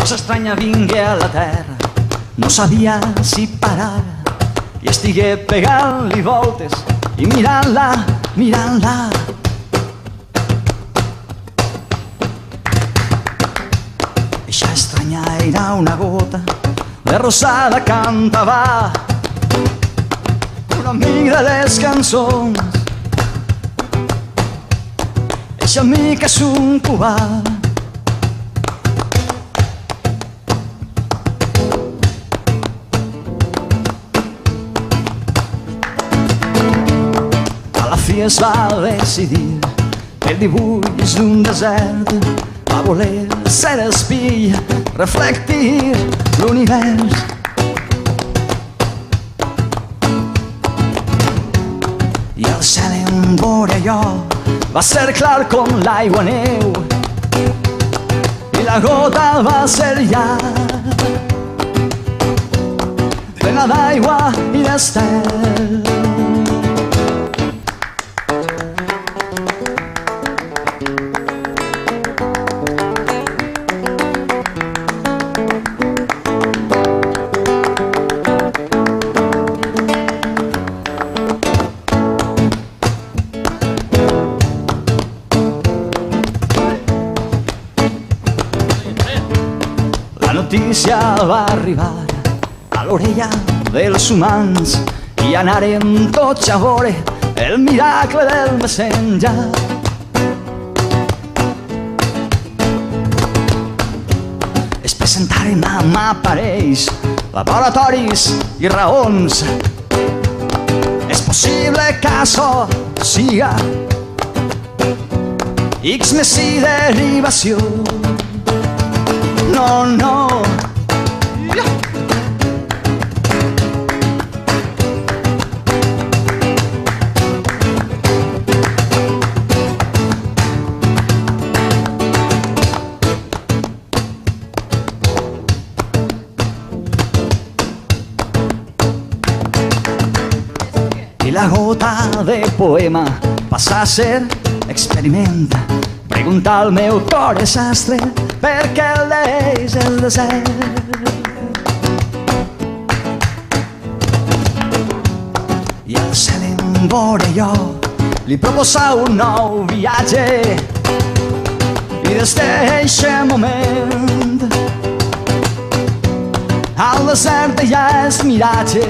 cosa estranya vingué a la terra, no sabia si parar, i estigué pegant-li voltes i mirant-la, mirant-la. Eixa estranya era una gota de rosada cantava, un amic de les cançons. Eixa amic és un cubà. A la fi es va decidir que el dibuix d'un desert va voler ser espill, reflectir l'univers. I el cel en vora allò va ser clar com l'aigua neu i la gota va ser llarg, plena d'aigua i d'estel. La notícia va arribar a l'orella dels humans i anaren tots a veure el miracle del més enllà. Es presentaren amb aparells, laboratoris i raons. És possible que això siga X més Y derivació. No, no. I la gota de poema passa a ser experiment. Pregunta al meu cor és sastre perquè el d'ells és el desert. I el cel en vora allò li proposa un nou viatge i des d'eixe moment el desert ja és miratge.